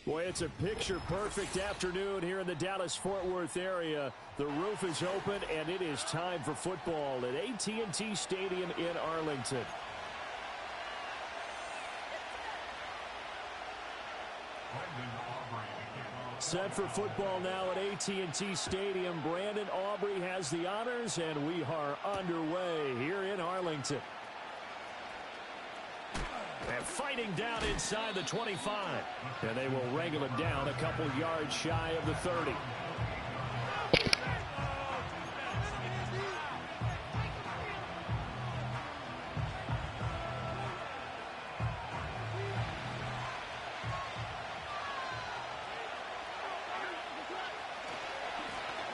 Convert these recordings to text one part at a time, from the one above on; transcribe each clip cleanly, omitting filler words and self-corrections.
Boy, it's a picture-perfect afternoon here in the Dallas-Fort Worth area. The roof is open, and it is time for football at AT&T Stadium in Arlington. Set for football now at AT&T Stadium. Brandon Aubrey has the honors, and we are underway here in Arlington. And fighting down inside the 25. And they will wrangle him down a couple yards shy of the 30.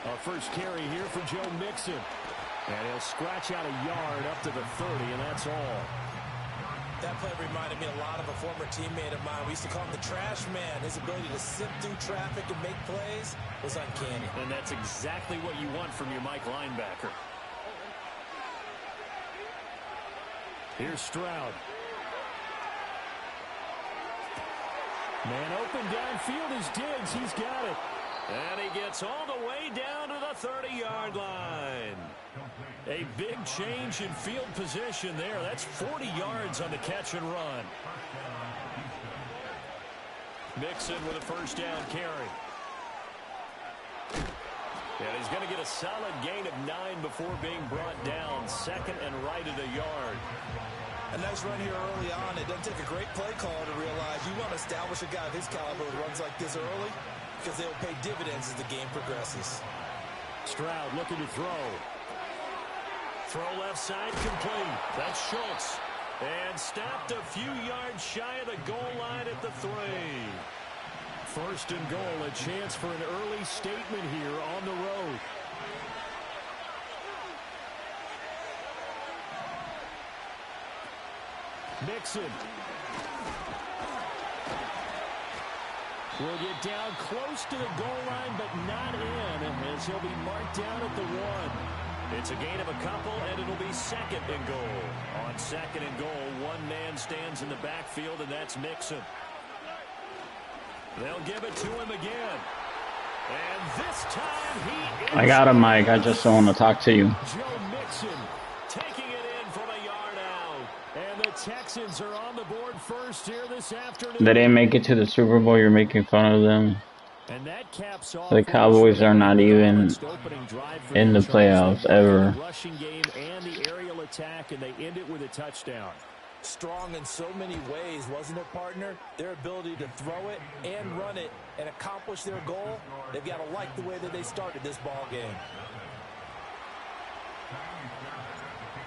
Our first carry here for Joe Mixon. And he'll scratch out a yard up to the 30, and that's all. That play reminded me a lot of a former teammate of mine. We used to call him the trash man. His ability to sift through traffic and make plays was uncanny. And that's exactly what you want from your Mike linebacker. Here's Stroud. Man open downfield is Diggs. He's got it. And he gets all the way down to the 30-yard line. A big change in field position there. That's 40 yards on the catch and run. Mixon with a first down carry. And he's going to get a solid gain of 9 before being brought down. Second and right at a yard. A nice run here early on. It doesn't take a great play caller to realize you want to establish a guy of his caliber who runs like this early, because they'll pay dividends as the game progresses. Stroud looking to throw. Throw left side complete. That's Schultz. And stopped a few yards shy of the goal line at the 3. First and goal, a chance for an early statement here on the road. Mixon. Will get down close to the goal line, but not in, as he'll be marked down at the 1. It's a gain of a couple, and it'll be second and goal. On second and goal, one man stands in the backfield, and that's Mixon. They'll give it to him again. And this time he is... I got him, Mike. I just don't want to talk to you. Joe Mixon taking it in from a yard out. And the Texans are on the board first here this afternoon. They didn't make it to the Super Bowl. You're making fun of them. And that caps off the Cowboys are not even in the playoffs ever. Rushing game and the aerial attack, and they end it with a touchdown. Strong in so many ways, wasn't it, partner? Their ability to throw it and run it and accomplish their goal. They've got to like the way that they started this ball game.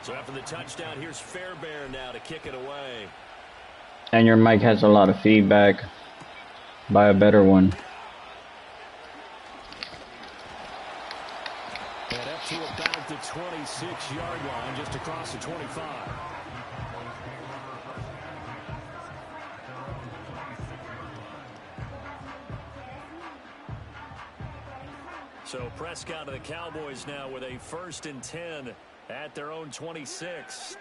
So after the touchdown, here's Fairbairn now to kick it away. And your mic has a lot of feedback. Buy a better one. And up to about the 26-yard line, just across the 25. So Prescott of the Cowboys now with a 1st and 10 at their own 26.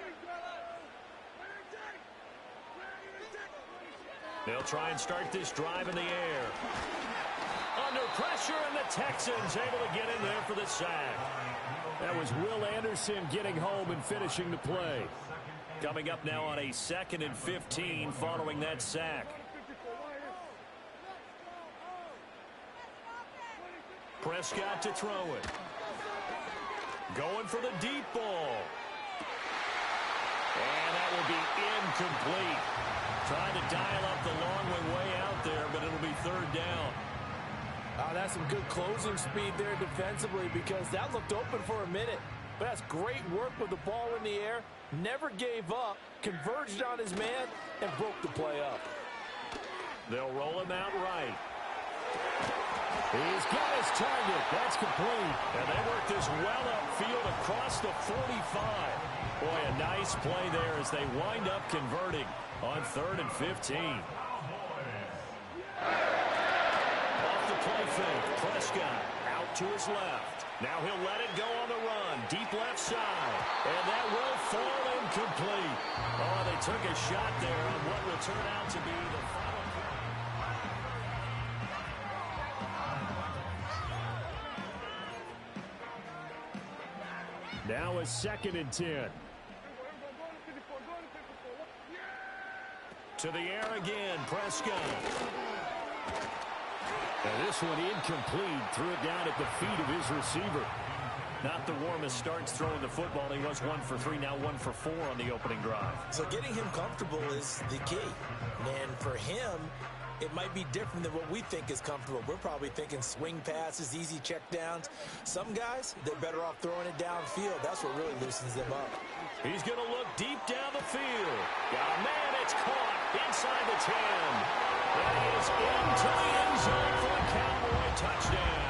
They'll try and start this drive in the air. Under pressure, and the Texans able to get in there for the sack. That was Will Anderson getting home and finishing the play. Coming up now on a 2nd and 15 following that sack. Prescott to throw it. Going for the deep ball. And that will be incomplete. Trying to dial up the long way out there, but it'll be 3rd down. That's some good closing speed there defensively, because that looked open for a minute. But that's great work with the ball in the air. Never gave up, converged on his man, and broke the play up. They'll roll him out right. He's got his target. That's complete. And they work this well upfield across the 45. Boy, a nice play there as they wind up converting on 3rd and 15. Off the play fake. Prescott out to his left. Now he'll let it go on the run. Deep left side. And that will fall incomplete. Oh, they took a shot there on what will turn out to be the final. Now a 2nd and 10. To the air again, Prescott. And this one incomplete. Threw it down at the feet of his receiver. Not the warmest starts throwing the football. He was 1 for 3, now 1 for 4 on the opening drive. So getting him comfortable is the key. And for him, it might be different than what we think is comfortable. We're probably thinking swing passes, easy check downs. Some guys, they're better off throwing it downfield. That's what really loosens them up. He's going to look deep down the field. Got a man, it's caught inside the 10. And he is into the end zone for a Cowboy touchdown.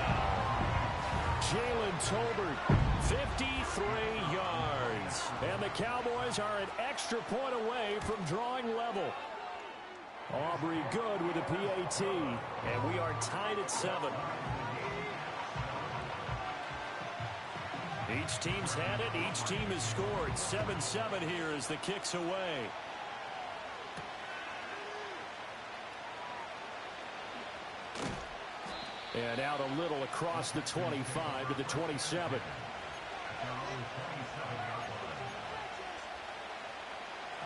Jalen Tolbert, 53 yards. And the Cowboys are an extra point away from drawing level. Aubrey good with a PAT. And we are tied at 7. Each team's had it. Each team has scored. 7-7 here as the kick's away. And out a little across the 25 to the 27.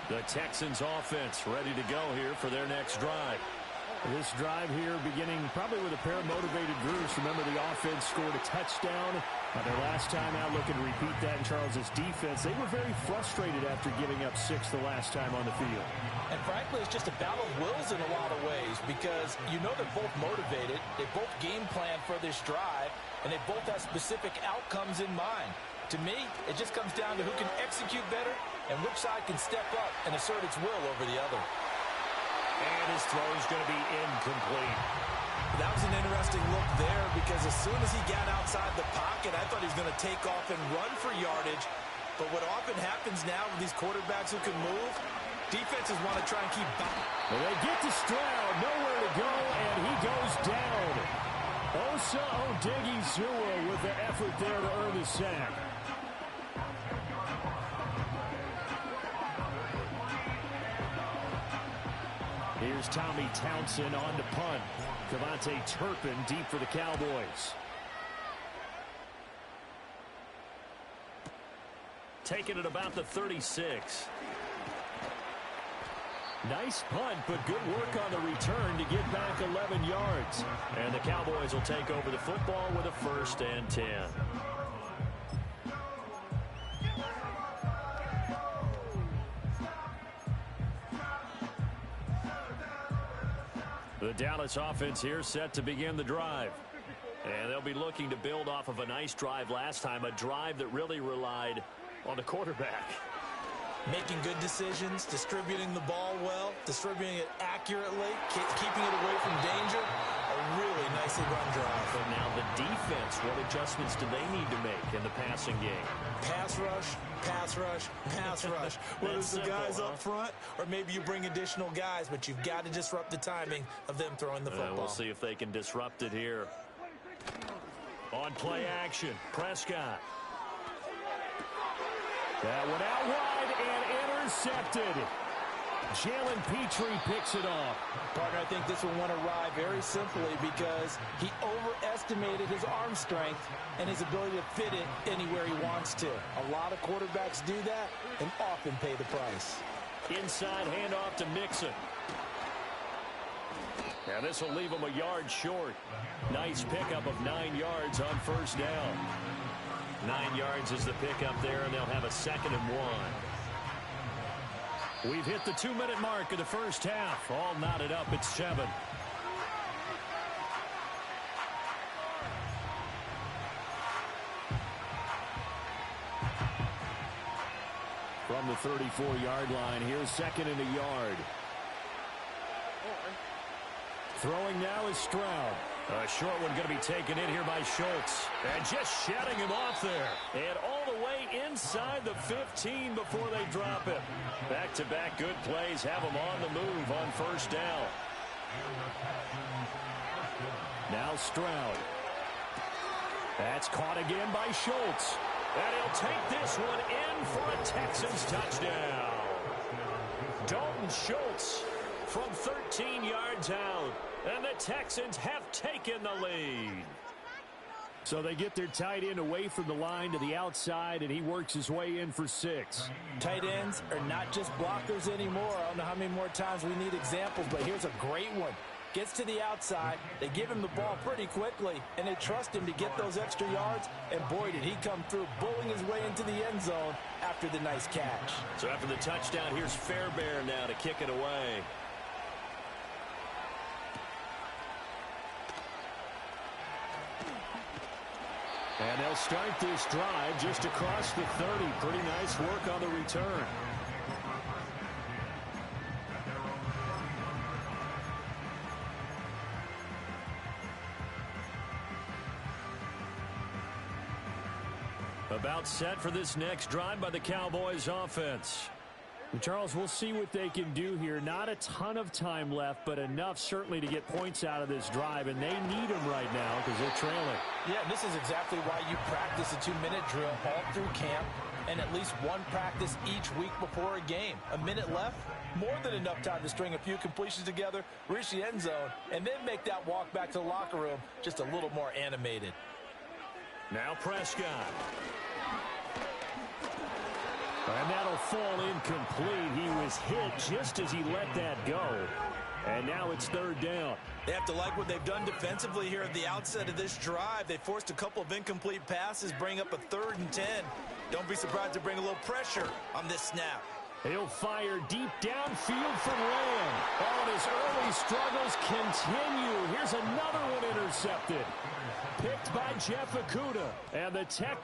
The Texans offense ready to go here for their next drive. This drive here beginning probably with a pair of motivated groups. Remember, the offense scored a touchdown their last time out. Looking to repeat that in Charles's defense. They were very frustrated after giving up 6 the last time on the field. And frankly, it's just a battle of wills in a lot of ways because you know they're both motivated. They both game plan for this drive, and they both have specific outcomes in mind. To me, it just comes down to who can execute better and which side can step up and assert its will over the other. And his throw is going to be incomplete. That was an interesting look there because as soon as he got outside the pocket, I thought he was going to take off and run for yardage. But what often happens now with these quarterbacks who can move, defenses want to try and keep back. Well, they get to Stroud, nowhere to go, and he goes down. Osa Odighizuwa with the effort there to earn the sack. Here's Tommy Townsend on to punt. Devontae Turpin deep for the Cowboys. Taking it about the 36. Nice punt, but good work on the return to get back 11 yards. And the Cowboys will take over the football with a 1st and 10. The Dallas offense here set to begin the drive. And they'll be looking to build off of a nice drive last time, a drive that really relied on the quarterback. Making good decisions, distributing the ball well, distributing it accurately, keeping it away from danger. A really nicely run drive. And now the defense, what adjustments do they need to make in the passing game? Pass rush, pass rush, pass rush. Whether it's the guys up front or maybe you bring additional guys, but you've got to disrupt the timing of them throwing the football. We'll see if they can disrupt it here. On play action, Prescott. That one out wide and intercepted. Jalen Petrie picks it off. Partner, I think this one went awry very simply because he overestimated his arm strength and his ability to fit it anywhere he wants to. A lot of quarterbacks do that and often pay the price. Inside handoff to Mixon. Now this will leave him a yard short. Nice pickup of 9 yards on 1st down. 9 yards is the pickup there, and they'll have a 2nd and 1. We've hit the 2-minute mark of the first half. All knotted up at 7. From the 34-yard line, here's 2nd and a yard. Throwing now is Stroud. A short one going to be taken in here by Schultz. And just shutting him off there. And all the way inside the 15 before they drop it. Back-to-back good plays have them on the move on 1st down. Now Stroud. That's caught again by Schultz. And he'll take this one in for a Texans touchdown. Dalton Schultz from 13 yards out. And the Texans have taken the lead. So they get their tight end away from the line to the outside, and he works his way in for 6. Tight ends are not just blockers anymore. I don't know how many more times we need examples, but here's a great one. Gets to the outside, they give him the ball pretty quickly, and they trust him to get those extra yards, and boy, did he come through, bullying his way into the end zone after the nice catch. So after the touchdown, here's Fairbairn now to kick it away. And they'll start this drive just across the 30. Pretty nice work on the return. About set for this next drive by the Cowboys offense. Charles, we'll see what they can do here. Not a ton of time left, but enough certainly to get points out of this drive, and they need them right now because they're trailing. Yeah, this is exactly why you practice a 2-minute drill all through camp and at least one practice each week before a game. A minute left, more than enough time to string a few completions together, reach the end zone, and then make that walk back to the locker room just a little more animated. Now Prescott. And that'll fall incomplete. He was hit just as he let that go. And now it's 3rd down. They have to like what they've done defensively here at the outset of this drive. They forced a couple of incomplete passes, bring up a 3rd and 10. Don't be surprised to bring a little pressure on this snap. He'll fire deep downfield from Lamb. Oh, and his early struggles continue. Here's another one intercepted. Picked by Jeff Okudah. And the Tech...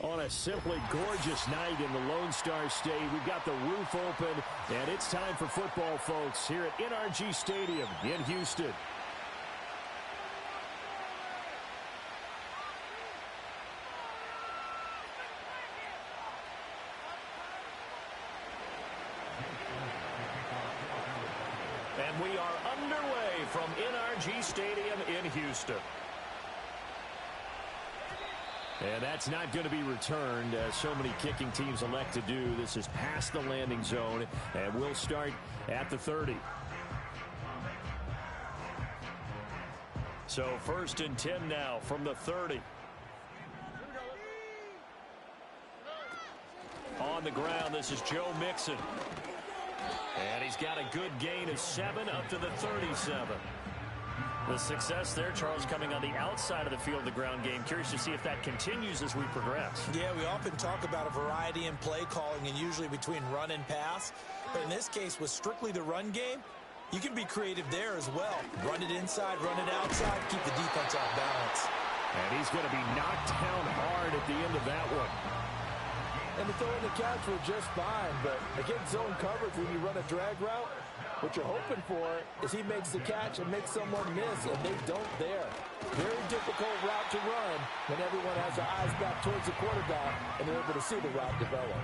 On a simply gorgeous night in the Lone Star State, we've got the roof open, and it's time for football, folks, here at NRG Stadium in Houston. And we are underway from NRG Stadium in Houston. And that's not going to be returned, as so many kicking teams elect to do. This is past the landing zone, and we'll start at the 30. So 1st and 10 now from the 30. On the ground, this is Joe Mixon. And he's got a good gain of 7 up to the 37. The success there, Charles, coming on the outside of the field, the ground game. Curious to see if that continues as we progress. Yeah, we often talk about a variety in play calling and usually between run and pass. But in this case, with strictly the run game, you can be creative there as well. Run it inside, run it outside, keep the defense off balance. And he's going to be knocked down hard at the end of that one. And the throw and the catch were just fine, but against zone coverage when you run a drag route, what you're hoping for is he makes the catch and makes someone miss, and they don't there. Very difficult route to run when everyone has their eyes back towards the quarterback and they're able to see the route develop.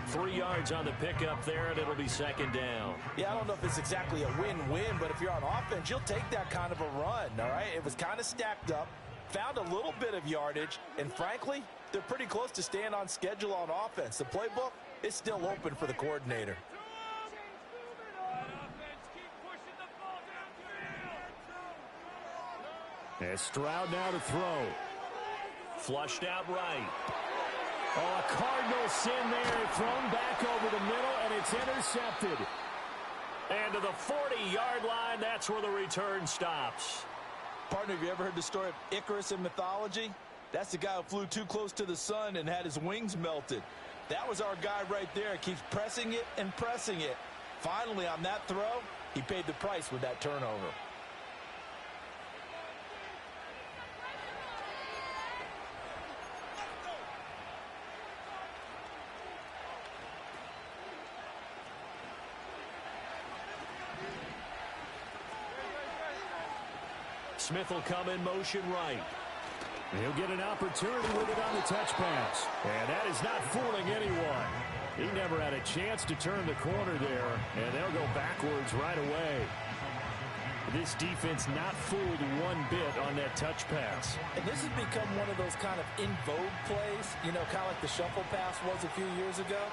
3 yards on the pickup there, and it'll be second down. Yeah, I don't know if it's exactly a win-win, but if you're on offense, you'll take that kind of a run, all right? It was kind of stacked up, found a little bit of yardage, and frankly, they're pretty close to staying on schedule on offense. The playbook is still open for the coordinator. And Stroud now to throw. Flushed out right. Oh, a Cardinal sin there. Thrown back over the middle, and it's intercepted. And to the 40-yard line, that's where the return stops. Partner, have you ever heard the story of Icarus in mythology? That's the guy who flew too close to the sun and had his wings melted. That was our guy right there. Keeps pressing it and pressing it. Finally, on that throw, he paid the price with that turnover. Smith will come in motion right. He'll get an opportunity with it on the touch pass. And that is not fooling anyone. He never had a chance to turn the corner there, and they'll go backwards right away. This defense not fooled one bit on that touch pass. And this has become one of those kind of in vogue plays, you know, kind of like the shuffle pass was a few years ago.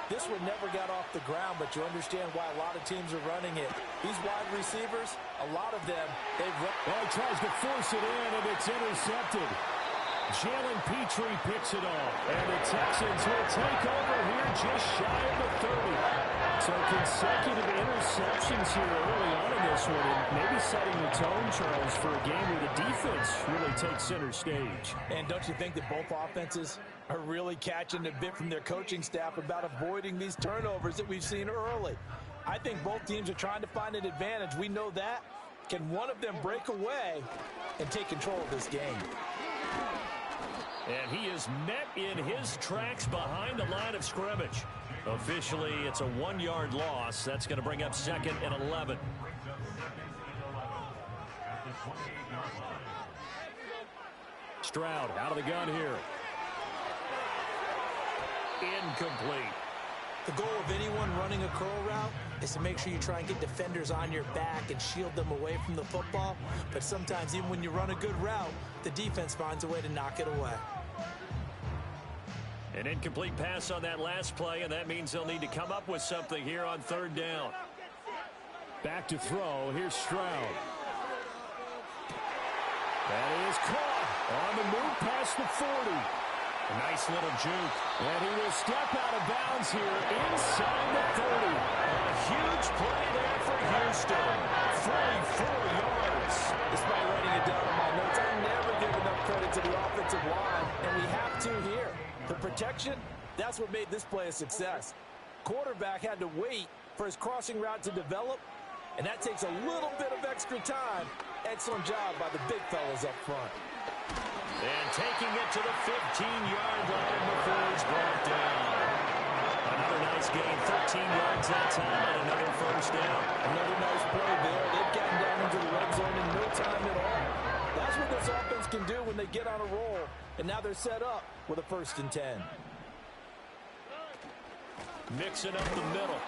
This one never got off the ground, but you understand why a lot of teams are running it. These wide receivers, a lot of them, they've run. Well, he tries to force it in, and it's intercepted. Jalen Petrie picks it off, and the Texans will take over here just shy of the 30. So consecutive interceptions here early on in this one, and maybe setting the tone, Charles, for a game where the defense really takes center stage. And don't you think that both offenses are really catching a bit from their coaching staff about avoiding these turnovers that we've seen early? I think both teams are trying to find an advantage. We know that. Can one of them break away and take control of this game? And he is met in his tracks behind the line of scrimmage. Officially, it's a 1-yard loss. That's going to bring up second and 11. Stroud out of the gun here. Incomplete. The goal of anyone running a curl route is to make sure you try and get defenders on your back and shield them away from the football. But sometimes even when you run a good route, the defense finds a way to knock it away. An incomplete pass on that last play, and that means they'll need to come up with something here on third down. Back to throw. Here's Stroud. That is caught on the move past the 40. A nice little juke. And he will step out of bounds here inside the 30. A huge play there for Houston. 44 yards. Despite writing it down in my notes, I never give enough credit to the offensive line, and we have to here. The protection, that's what made this play a success. Quarterback had to wait for his crossing route to develop, and that takes a little bit of extra time. Excellent job by the big fellas up front. And taking it to the 15-yard line before he's brought down. Another nice gain, 13 yards that time, and another first down. Another nice play there. They've gotten down into the red zone in no time at all. That's what this offense can do when they get on a roll. And now they're set up with a 1st and 10. Mixing up the middle.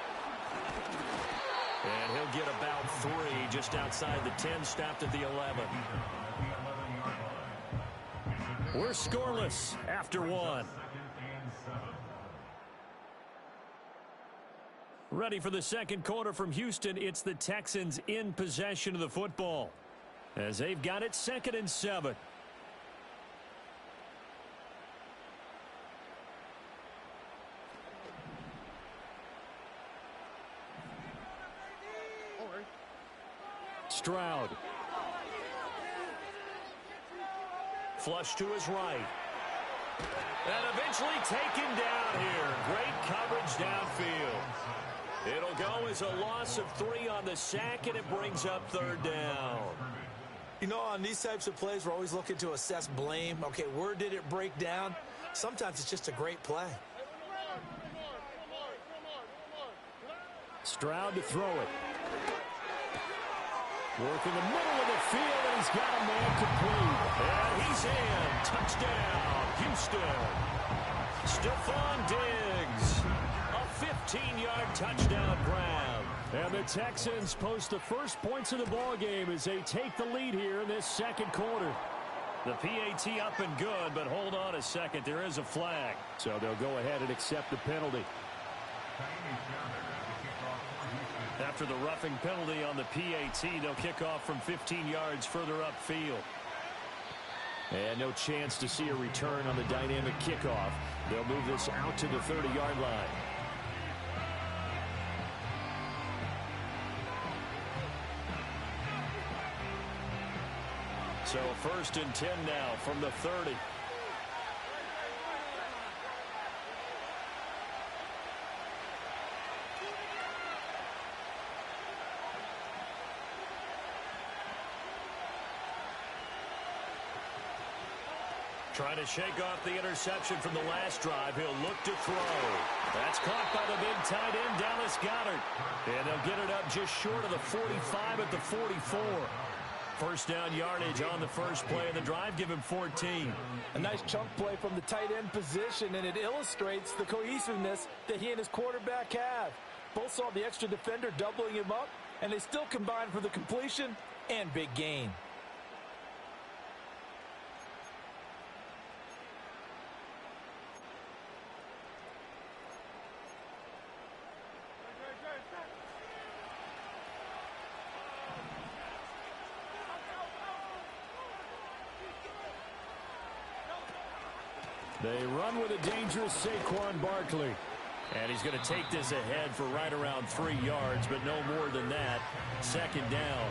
And he'll get about 3 just outside the 10, stopped at the 11. We're scoreless after 1. Ready for the second quarter from Houston. It's the Texans in possession of the football as they've got it 2nd and 7. Stroud. Flush to his right. And eventually taken down here. Great coverage downfield. It'll go as a loss of 3 on the sack, and it brings up 3rd down. You know, on these types of plays, we're always looking to assess blame. Okay, where did it break down? Sometimes it's just a great play. Stroud to throw it. Working the middle of the field, and he's got a man complete. And he's in. Touchdown, Houston. Stephon Diggs. A 15-yard touchdown grab. And the Texans post the first points of the ball game as they take the lead here in this second quarter. The PAT up and good, but hold on a second. There is a flag. So they'll go ahead and accept the penalty. After the roughing penalty on the PAT, they'll kick off from 15 yards further upfield. And no chance to see a return on the dynamic kickoff. They'll move this out to the 30-yard line. So 1st and 10 now from the 30. Trying to shake off the interception from the last drive. He'll look to throw. That's caught by the big tight end, Dallas Goedert. And they'll get it up just short of the 45 at the 44. First down yardage on the first play of the drive. Give him 14. A nice chunk play from the tight end position, and it illustrates the cohesiveness that he and his quarterback have. Both saw the extra defender doubling him up, and they still combined for the completion and big gain. They run with a dangerous Saquon Barkley. And he's going to take this ahead for right around 3 yards, but no more than that. Second down.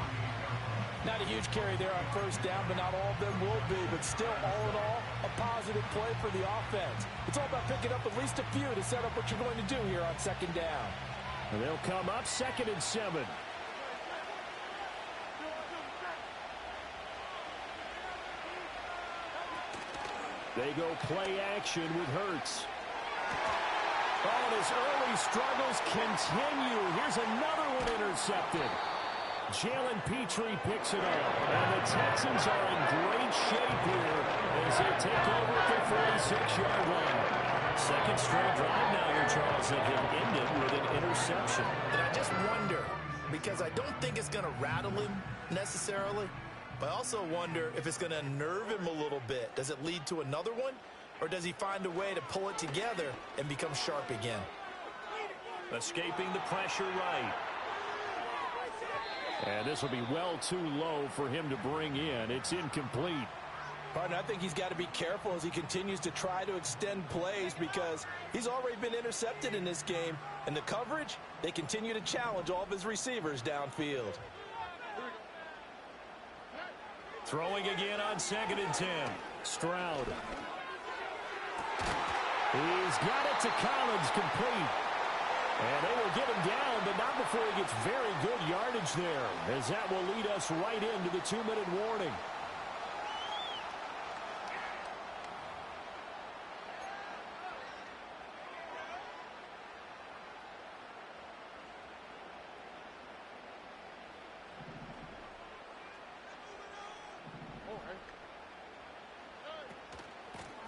Not a huge carry there on first down, but not all of them will be. But still, all in all, a positive play for the offense. It's all about picking up at least a few to set up what you're going to do here on second down. And they'll come up 2nd and 7. They go play action with Hurts. Oh, and his early struggles continue. Here's another one intercepted. Jalen Petrie picks it up. And the Texans are in great shape here as they take over at their 46-yard line. Second straight drive now here, Charles, that have ended with an interception. And I just wonder, because I don't think it's going to rattle him necessarily, but I also wonder if it's going to unnerve him a little bit. Does it lead to another one? Or does he find a way to pull it together and become sharp again? Escaping the pressure right. And this will be well too low for him to bring in. It's incomplete. Partner, I think he's got to be careful as he continues to try to extend plays because he's already been intercepted in this game. And the coverage, they continue to challenge all of his receivers downfield. Throwing again on 2nd and 10. Stroud. He's got it to Collins, complete. And they will get him down, but not before he gets very good yardage there, as that will lead us right into the 2-minute warning.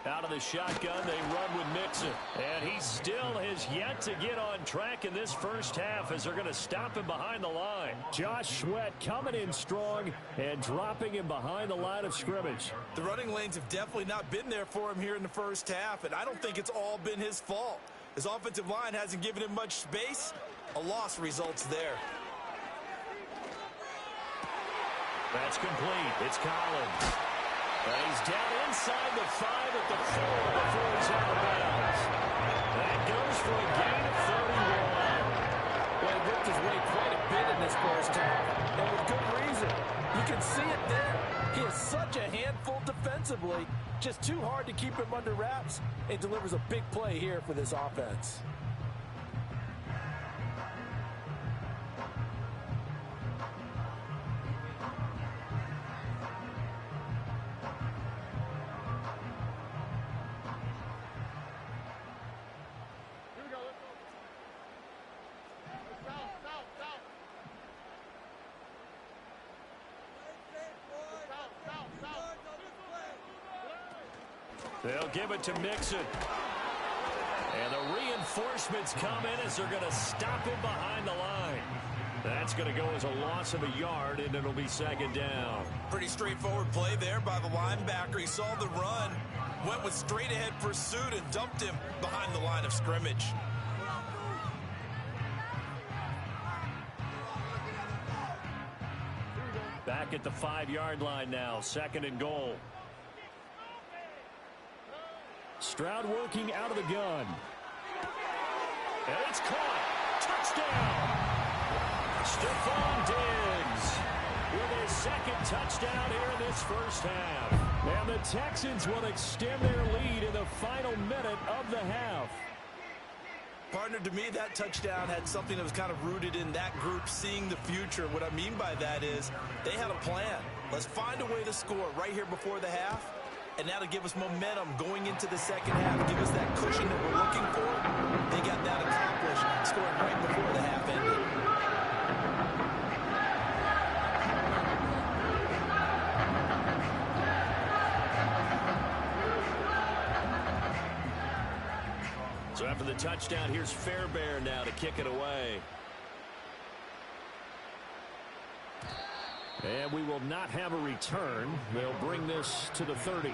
Out of the shotgun, they run with Mixon. And he still has yet to get on track in this first half as they're going to stop him behind the line. Josh Sweat coming in strong and dropping him behind the line of scrimmage. The running lanes have definitely not been there for him here in the first half, and I don't think it's all been his fault. His offensive line hasn't given him much space. A loss results there. That's complete. It's Collins. And he's down inside the 5 at the 4 before he's out of bounds. That goes for a gain of 31. Well, he worked his way quite a bit in this first half, and with good reason. You can see it there. He is such a handful defensively. Just too hard to keep him under wraps. It delivers a big play here for this offense. They'll give it to Mixon. And the Reinforcements come in as they're going to stop him behind the line. That's going to go as a loss of a yard, and it'll be second down. Pretty straightforward play there by the linebacker. He saw the run, went with straight-ahead pursuit, and dumped him behind the line of scrimmage. Back at the 5-yard line now, second and goal. Stroud working out of the gun. And it's caught. Touchdown. Stephon Diggs with his second touchdown here in this first half. And the Texans will extend their lead in the final minute of the half. Partner, to me, that touchdown had something that was kind of rooted in that group seeing the future. What I mean by that is they had a plan. Let's find a way to score right here before the half, and that'll give us momentum going into the second half, give us that cushion that we're looking for. They got that accomplished, scoring right before the half ended. So after the touchdown, here's Fairbairn now to kick it away. And we will not have a return. They'll bring this to the 30.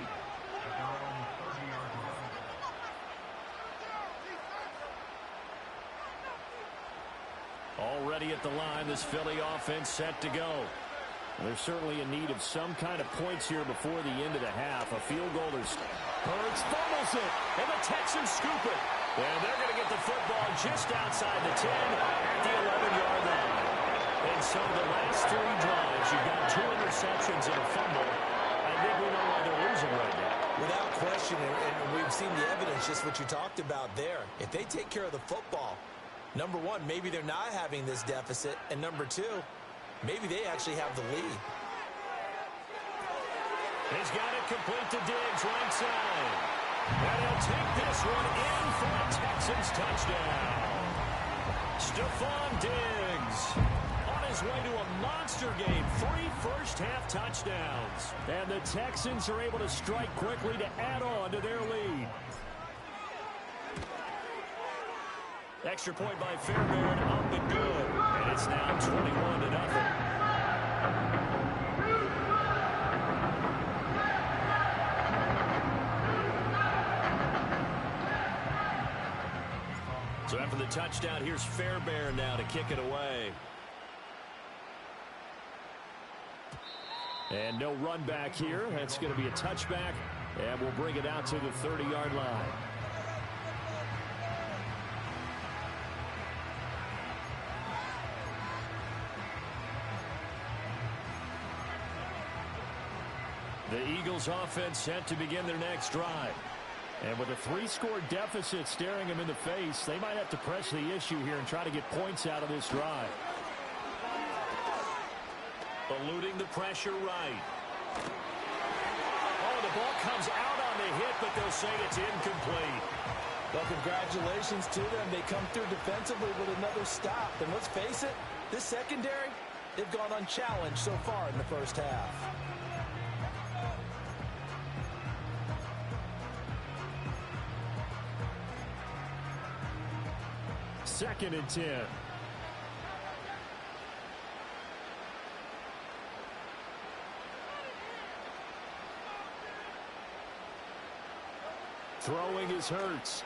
Already at the line, this Philly offense set to go. There's certainly in need of some kind of points here before the end of the half. A field goal is... Hurts fumbles it, and the Texans scoop it. And they're going to get the football just outside the 10 at the 11-yard line. And so the last 3 drives, you've got 2 interceptions and a fumble. I think we know why they're losing right now. Without question, and we've seen the evidence, just what you talked about there. If they take care of the football, number one, maybe they're not having this deficit. And number two, maybe they actually have the lead. He's got it complete to Diggs, right side. And he'll take this one in for a Texans touchdown. Stephon Diggs on his way to a monster game. 3 first-half touchdowns. And the Texans are able to strike quickly to add on to their lead. Extra point by Fairbairn, up and good. And it's now 21-0. So after the touchdown, here's Fairbairn now to kick it away. And no run back here. That's going to be a touchback, and we'll bring it out to the 30-yard line. The Eagles offense set to begin their next drive. And with a 3-score deficit staring them in the face, they might have to press the issue here and try to get points out of this drive. Eluding the pressure right. Oh, the ball comes out on the hit, but they'll say it's incomplete. Well, congratulations to them. They come through defensively with another stop. And let's face it, this secondary, they've gone unchallenged so far in the first half. Second and 10. Throwing is Hurts.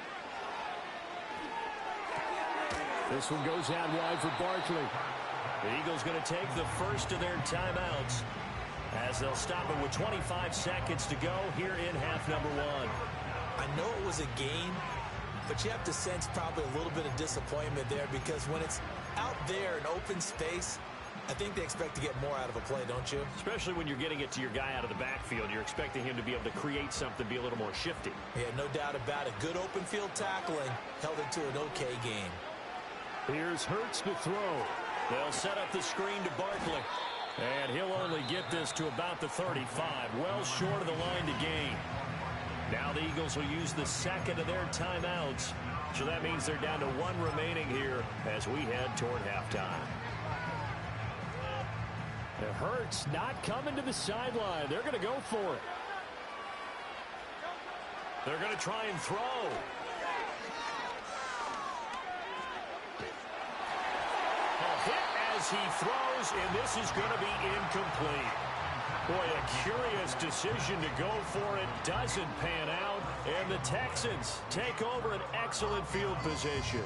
This one goes out wide for Barkley. The Eagles going to take the first of their timeouts as they'll stop it with 25 seconds to go here in half number 1. I know it was a game, but you have to sense probably a little bit of disappointment there because when it's out there in open space, I think they expect to get more out of a play, don't you? Especially when you're getting it to your guy out of the backfield. You're expecting him to be able to create something, be a little more shifty. Yeah, no doubt about it. Good open field tackling held it to an okay game. Here's Hurts to throw. They'll set up the screen to Barkley. And he'll only get this to about the 35. Well short of the line to gain. Now the Eagles will use the second of their timeouts. So that means they're down to 1 remaining here as we head toward halftime. It hurts not coming to the sideline. They're going to go for it. They're going to try and throw. as he throws, and this is going to be incomplete. Boy, a curious decision to go for it. Doesn't pan out, and the Texans take over an excellent field position.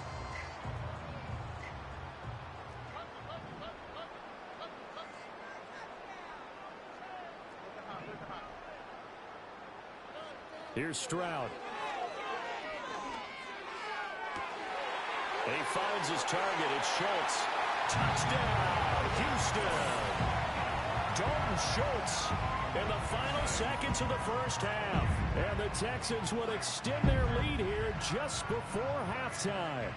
Here's Stroud. He finds his target. It's Schultz. Touchdown, Houston. Dalton Schultz in the final seconds of the first half. And the Texans will extend their lead here just before halftime.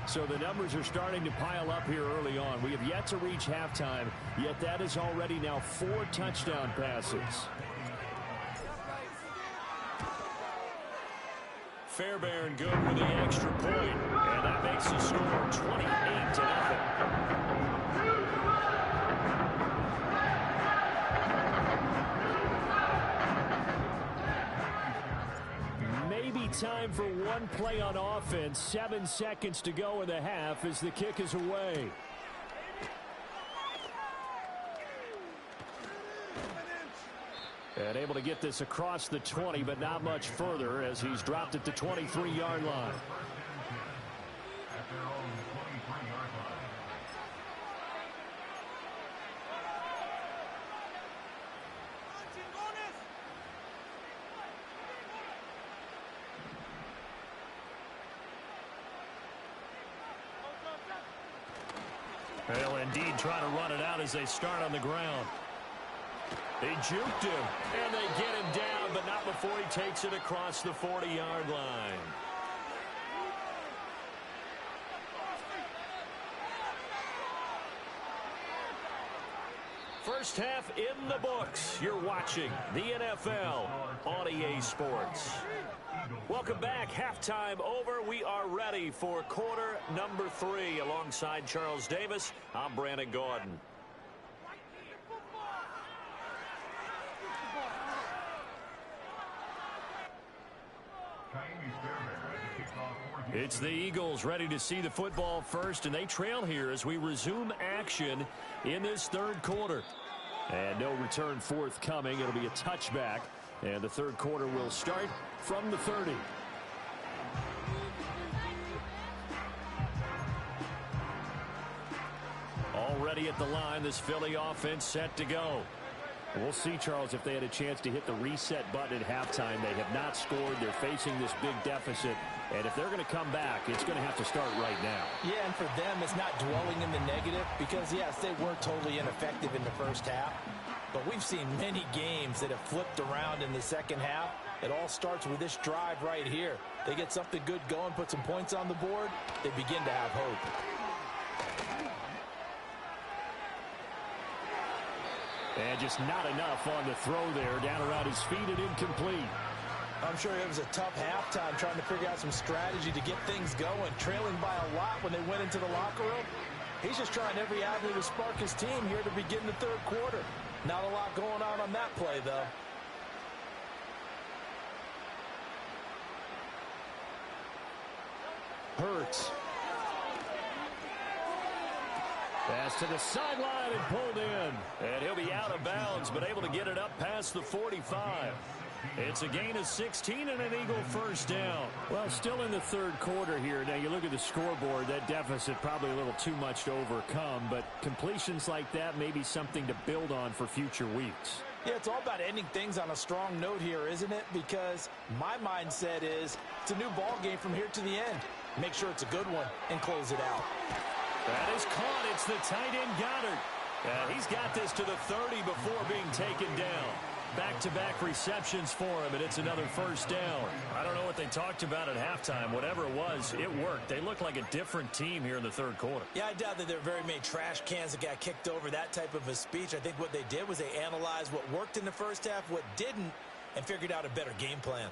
So the numbers are starting to pile up here early on. We have yet to reach halftime, yet that is already now 4 touchdown passes. Fairbairn good with the extra point, and that makes the score 28-0. Maybe time for one play on offense. 7 seconds to go in the half as the kick is away. And able to get this across the 20, but not much further as he's dropped at the 23-yard line. Well, indeed, trying to run it out as they start on the ground. They juked him, and they get him down, but not before he takes it across the 40-yard line. First half in the books. You're watching the NFL on EA Sports. Welcome back. Halftime over. We are ready for quarter number 3. Alongside Charles Davis, I'm Brandon Gordon. It's the Eagles ready to see the football first, and they trail here as we resume action in this third quarter. And no return forthcoming. It'll be a touchback, and the third quarter will start from the 30. Already at the line, this Philly offense set to go. We'll see, Charles, if they had a chance to hit the reset button at halftime. They have not scored. They're facing this big deficit. And if they're going to come back, it's going to have to start right now. Yeah, and for them, it's not dwelling in the negative because, yes, they were totally ineffective in the first half. But we've seen many games that have flipped around in the second half. It all starts with this drive right here. They get something good going, put some points on the board, they begin to have hope. And just not enough on the throw there. Down around his feet and incomplete. I'm sure it was a tough halftime trying to figure out some strategy to get things going. Trailing by a lot when they went into the locker room. He's just trying every avenue to spark his team here to begin the third quarter. Not a lot going on that play, though. Hurts. Pass to the sideline and pulled in. And he'll be out of bounds, but able to get it up past the 45. It's a gain of 16 and an Eagle first down. Well, still in the third quarter here. Now, you look at the scoreboard, that deficit probably a little too much to overcome, but completions like that may be something to build on for future weeks. Yeah, it's all about ending things on a strong note here, isn't it? Because my mindset is it's a new ball game from here to the end. Make sure it's a good one and close it out. That is caught. It's the tight end Goddard. He's got this to the 30 before being taken down. Back-to-back receptions for him, and it's another first down. I don't know what they talked about at halftime. Whatever it was, it worked. They look like a different team here in the third quarter. Yeah, I doubt that there are very many trash cans that got kicked over, that type of a speech. I think what they did was they analyzed what worked in the first half, what didn't, and figured out a better game plan.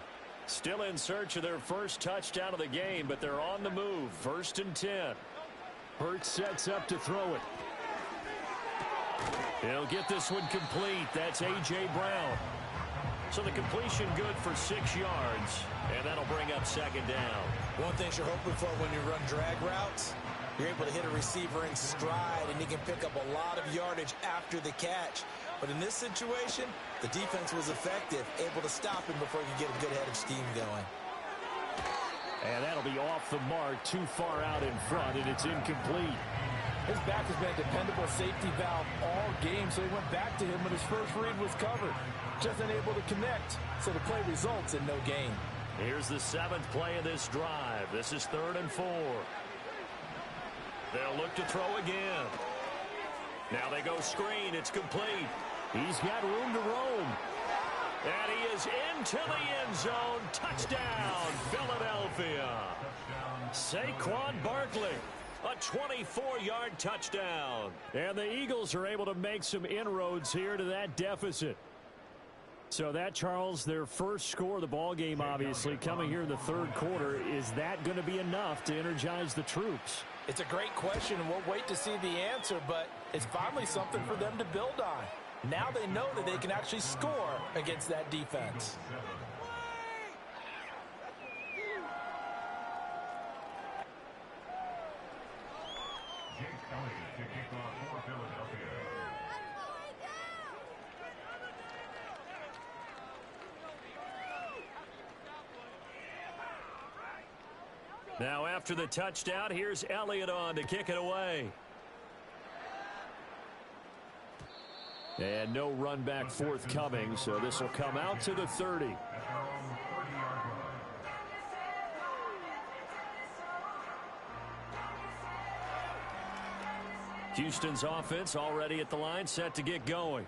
Still in search of their first touchdown of the game, but they're on the move. 1st and 10. Hurts sets up to throw it. He'll get this one complete. That's A.J. Brown. So the completion good for 6 yards, and that'll bring up second down. One thing you're hoping for when you run drag routes, You're able to hit a receiver in stride, and he can pick up a lot of yardage after the catch. But in this situation, the defense was effective, able to stop him before he could get a good head of steam going. And that'll be off the mark, too far out in front, and it's incomplete. His back has been a dependable safety valve all game, so he went back to him when his first read was covered. Just unable to connect, so the play results in no gain. Here's the 7th play of this drive. This is 3rd and 4. They'll look to throw again. Now they go screen. It's complete. He's got room to roam. And he is into the end zone. Touchdown, Philadelphia. Saquon Barkley. A 24-yard touchdown. And the Eagles are able to make some inroads here to that deficit. So that, Charles, their first score of the ball game, obviously, coming here in the 3rd quarter. Is that going to be enough to energize the troops? It's a great question, and we'll wait to see the answer, but it's finally something for them to build on. Now they know that they can actually score against that defense. Now after the touchdown, here's Elliott on to kick it away. And no run back forthcoming, so this will come out to the 30. Houston's offense already at the line, set to get going.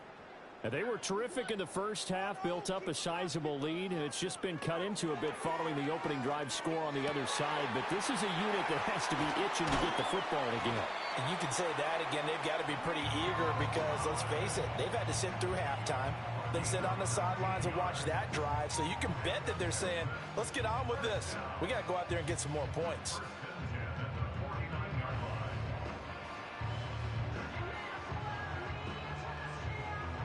And they were terrific in the first half, built up a sizable lead, and it's just been cut into a bit following the opening drive score on the other side. But this is a unit that has to be itching to get the football again. And you can say that again. They've got to be pretty eager because, let's face it, they've had to sit through halftime, then sit on the sidelines and watch that drive. So you can bet that they're saying, let's get on with this. We got to go out there and get some more points.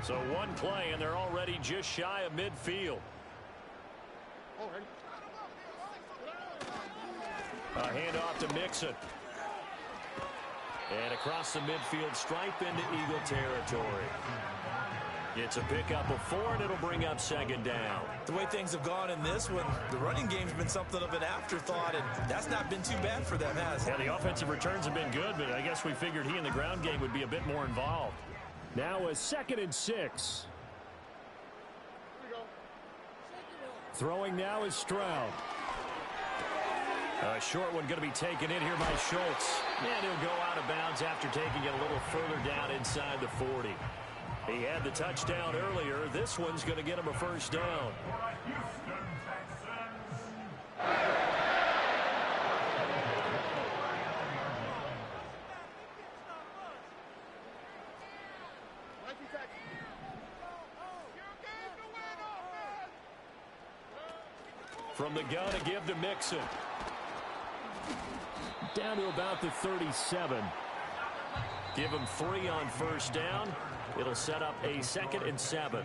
So one play, and they're already just shy of midfield. A handoff to Mixon. And across the midfield stripe into Eagle territory. It's a pickup of 4, and it'll bring up 2nd down. The way things have gone in this one, the running game's been something of an afterthought, and that's not been too bad for them, has it? Yeah, the offensive returns have been good, but I guess we figured he in the ground game would be a bit more involved. Now a 2nd and 6. Throwing now is Stroud. A short one going to be taken in here by Schultz. And he'll go out of bounds after taking it a little further down inside the 40. He had the touchdown earlier. This one's going to get him a 1st down. From the gun to give to Mixon. Down to about the 37. Give him 3 on 1st down. It'll set up a 2nd and 7.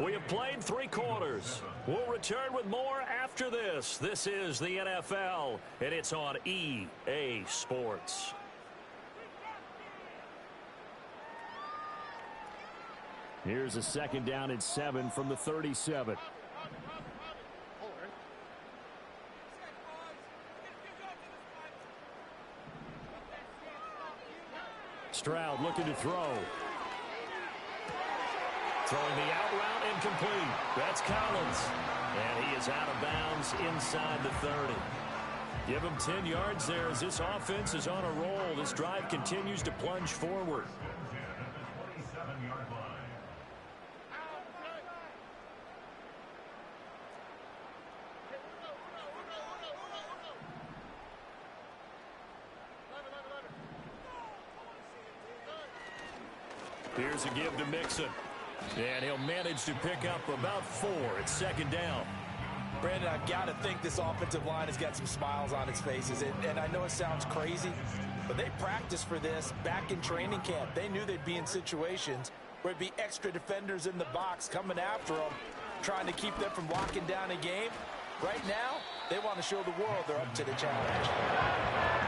We have played 3 quarters. We'll return with more after this. This is the NFL, and it's on EA Sports. Here's a 2nd down and 7 from the 37. Stroud looking to throw. Throwing the out route incomplete. That's Collins. And he is out of bounds inside the 30. Give him 10 yards there as this offense is on a roll. This drive continues to plunge forward. Here's a give to Mixon. And he'll manage to pick up about 4. It's 2nd down. Brandon, I've got to think this offensive line has got some smiles on its faces. And I know it sounds crazy, but they practiced for this back in training camp. They knew they'd be in situations where it'd be extra defenders in the box coming after them, trying to keep them from locking down a game. Right now, they want to show the world they're up to the challenge.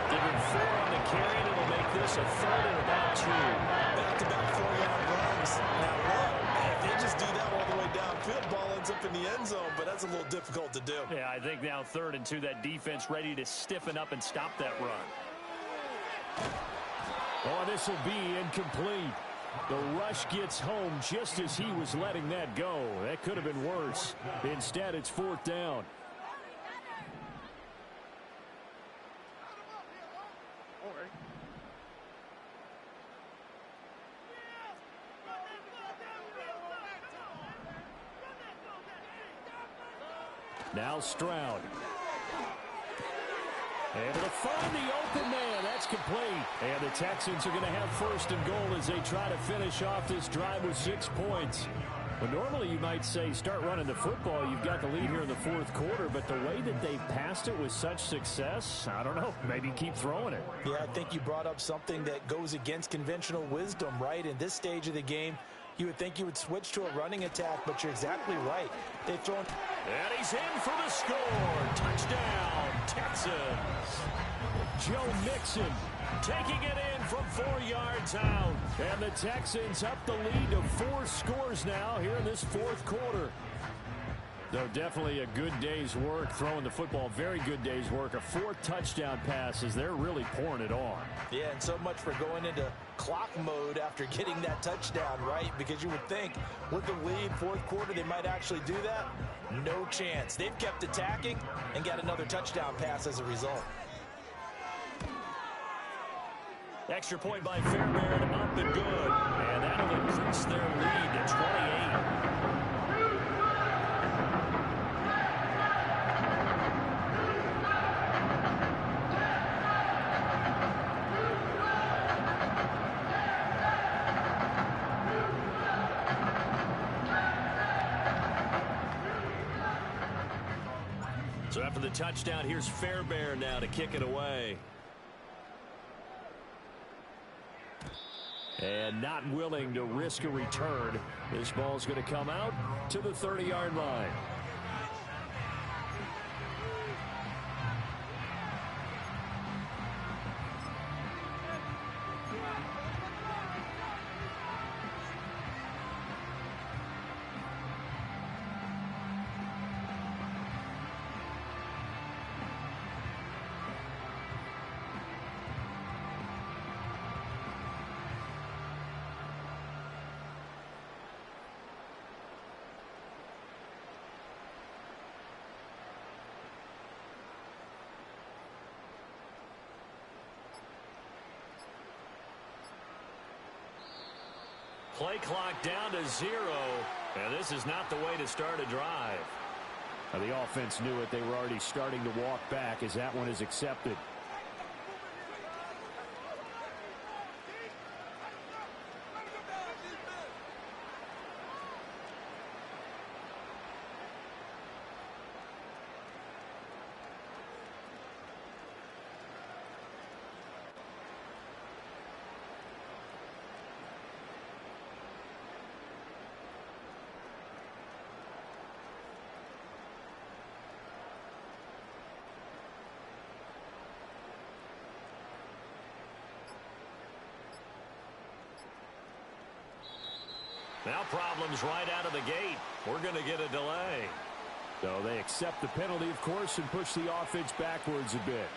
Give him 4 on the carry, and it'll make this a 3rd and about 2. Back-to-back 4-yard runs. Now look, if they just do that all the way downfield, ball ends up in the end zone, but that's a little difficult to do. Yeah, I think now 3rd and 2, that defense ready to stiffen up and stop that run. Oh, this will be incomplete. The rush gets home just as he was letting that go. That could have been worse. Instead, it's 4th down. Now Stroud. Able to find the open man. That's complete. And the Texans are going to have 1st and goal as they try to finish off this drive with 6 points. Well, normally you might say start running the football. You've got the lead here in the 4th quarter, but the way that they've passed it with such success, I don't know, maybe keep throwing it. Yeah, I think you brought up something that goes against conventional wisdom, right? In this stage of the game, you would think you would switch to a running attack, but you're exactly right. They've thrown... And he's in for the score. Touchdown, Texans. Joe Mixon taking it in from 4 yards out. And the Texans up the lead to 4 scores now here in this 4th quarter. Though definitely a good day's work throwing the football. Very good day's work. A 4th touchdown pass as they're really pouring it on. Yeah, and so much for going into clock mode after getting that touchdown, right? Because you would think with the lead 4th quarter they might actually do that. No chance. They've kept attacking and got another touchdown pass as a result. Extra point by Fairbairn, up and good. And that'll increase their lead to 28. So after the touchdown, here's Fairbairn now to kick it away. And not willing to risk a return. This ball's going to come out to the 30-yard line. Play clock down to 0. And this is not the way to start a drive. Now, the offense knew it. They were already starting to walk back as that one is accepted. Now problems right out of the gate. We're going to get a delay. So they accept the penalty, of course, and push the offense backwards a bit.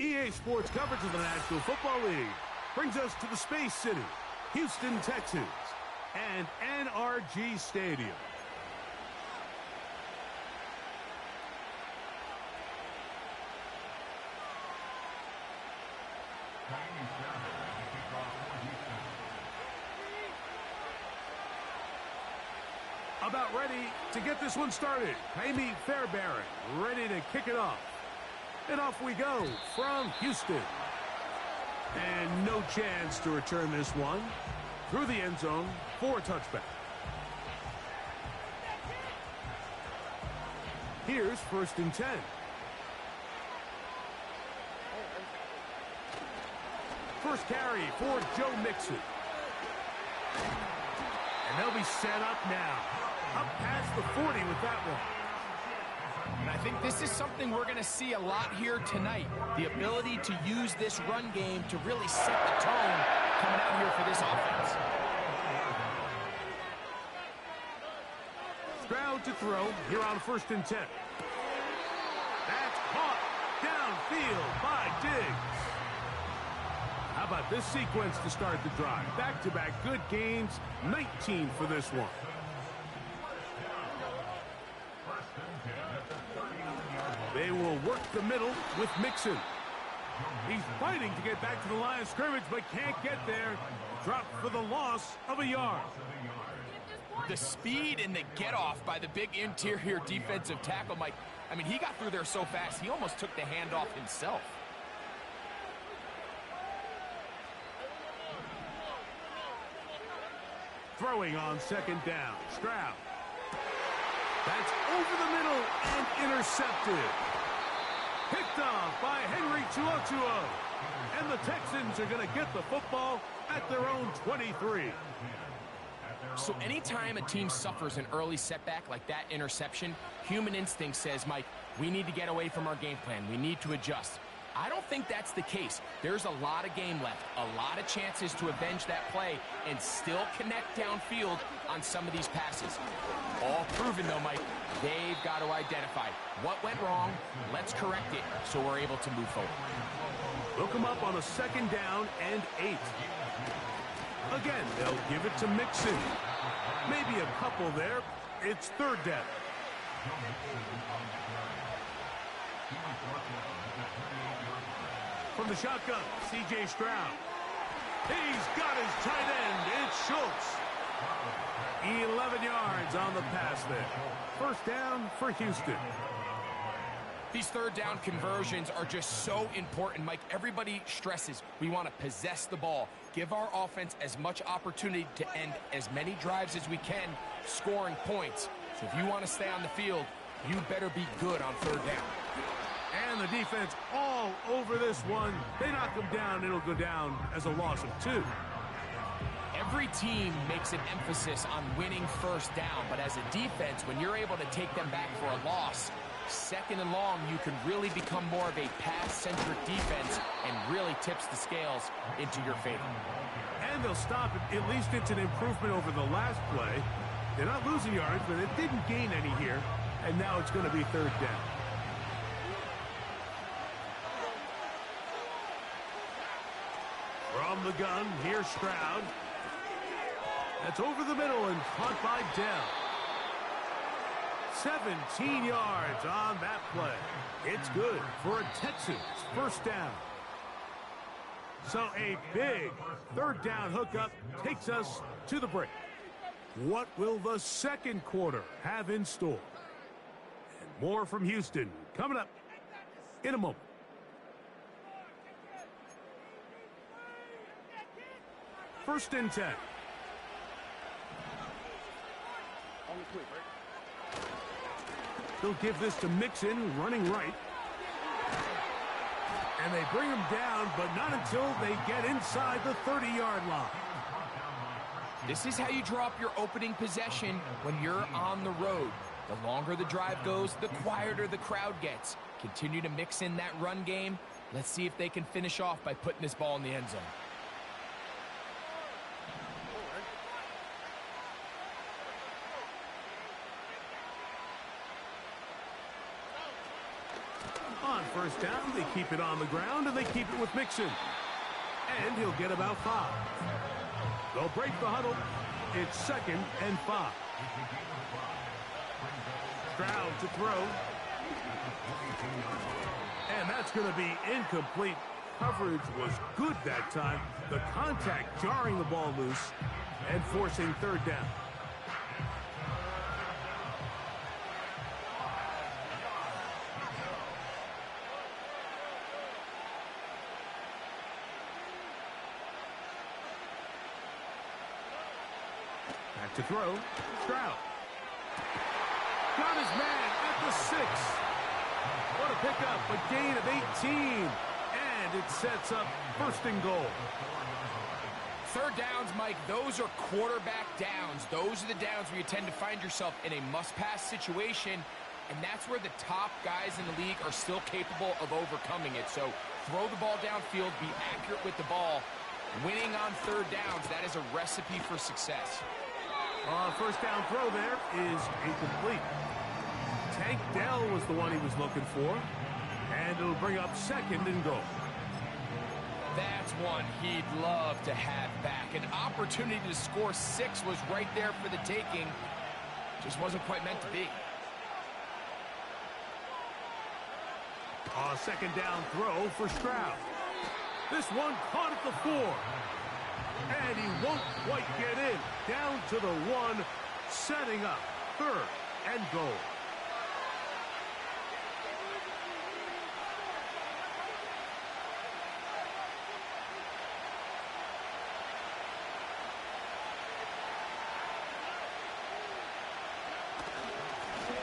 EA Sports coverage of the National Football League brings us to the Space City, Houston, Texas, and NRG Stadium. About ready to get this one started. Amy Fairbairn ready to kick it off. And off we go from Houston. And no chance to return this one through the end zone for a touchback. Here's 1st and 10. First carry for Joe Mixon. And they'll be set up now. Up past the 40 with that one. And I think this is something we're going to see a lot here tonight. The ability to use this run game to really set the tone coming out here for this offense. Stroud to throw here on 1st and 10. That's caught downfield by Diggs. How about this sequence to start the drive? Back-to-back good gains, 19 for this one. They will work the middle with Mixon. He's fighting to get back to the line of scrimmage, but can't get there. Dropped for the loss of a yard. The speed and the get-off by the big interior defensive tackle, Mike. I mean, he got through there so fast, he almost took the handoff himself. Throwing on 2nd down. Stroud. That's over the middle and intercepted. Picked off by Henry Tuotuo. And the Texans are going to get the football at their own 23. So anytime a team suffers an early setback like that interception, human instinct says, Mike, we need to get away from our game plan. We need to adjust. I don't think that's the case. There's a lot of game left, a lot of chances to avenge that play and still connect downfield on some of these passes. All proven, though, Mike, they've got to identify what went wrong, let's correct it so we're able to move forward. They'll come up on a 2nd down and 8. Again, they'll give it to Mixon. Maybe a couple there. It's 3rd down. From the shotgun, C.J. Stroud. He's got his tight end. It's Schultz. 11 yards on the pass there. 1st down for Houston. These 3rd down conversions are just so important, Mike. Everybody stresses we want to possess the ball, give our offense as much opportunity to end as many drives as we can, scoring points. So if you want to stay on the field, you better be good on 3rd down. And the defense all over this one. They knock him down. It'll go down as a loss of 2. Every team makes an emphasis on winning 1st down, but as a defense, when you're able to take them back for a loss, 2nd and long, you can really become more of a pass-centric defense and really tips the scales into your favor. And they'll stop it. At least it's an improvement over the last play. They're not losing yards, but it didn't gain any here. And now it's going to be 3rd down. From the gun, here's Stroud. That's over the middle and caught by Dell. 17 yards on that play. It's good for a Texans 1st down. So a big 3rd down hookup takes us to the break. What will the 2nd quarter have in store? And more from Houston coming up in a moment. First and 10. They'll give this to Mixon, running right. And they bring him down, but not until they get inside the 30-yard line. This is how you drop your opening possession when you're on the road. The longer the drive goes, the quieter the crowd gets. Continue to mix in that run game. Let's see if they can finish off by putting this ball in the end zone. On first down. They keep it on the ground, and they keep it with Mixon. And he'll get about 5. They'll break the huddle. It's 2nd and 5. Stroud to throw. And that's going to be incomplete. Coverage was good that time. The contact jarring the ball loose and forcing 3rd down. Back to throw. Stroud. Got his man at the 6. What a pickup. A gain of 18. And it sets up 1st and goal. 3rd downs, Mike, those are quarterback downs. Those are the downs where you tend to find yourself in a must-pass situation, and that's where the top guys in the league are still capable of overcoming it. So throw the ball downfield, be accurate with the ball. Winning on 3rd downs, that is a recipe for success. First down throw there is incomplete. Tank Dell was the one he was looking for, and it'll bring up 2nd and goal. That's one he'd love to have back. An opportunity to score 6 was right there for the taking. Just wasn't quite meant to be. A 2nd down throw for Stroud. This one caught at the 4. And he won't quite get in. Down to the 1, setting up 3rd and goal.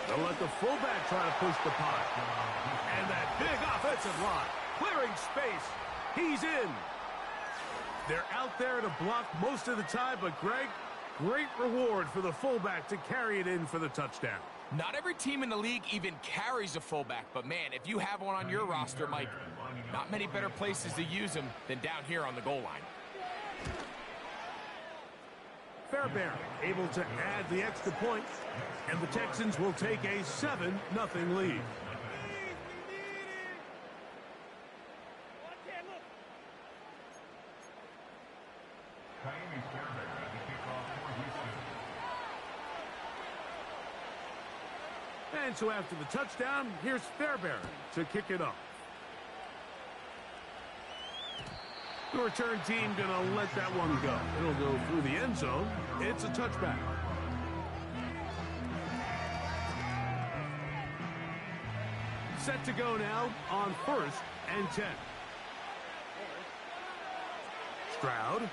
They'll let the fullback try to push the pot. And that big offensive line. Clearing space. He's in. They're out there to block most of the time, but Greg, great reward for the fullback to carry it in for the touchdown. Not every team in the league even carries a fullback, but man, if you have one on your roster, Mike, not many better places to use him than down here on the goal line. Fairbairn able to add the extra point, and the Texans will take a 7-0 lead. And so after the touchdown, here's Fairbairn to kick it off. The return team going to let that one go. It'll go through the end zone. It's a touchback. Set to go now on 1st and 10. Stroud.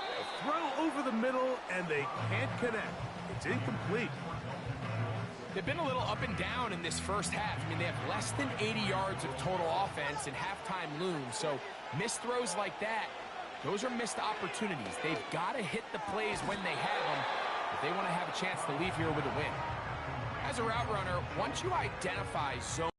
A throw over the middle, and they can't connect. It's incomplete. They've been a little up and down in this first half. I mean, they have less than 80 yards of total offense and halftime looms. So missed throws like that, those are missed opportunities. They've got to hit the plays when they have them if they want to have a chance to leave here with a win. As a route runner, once you identify zone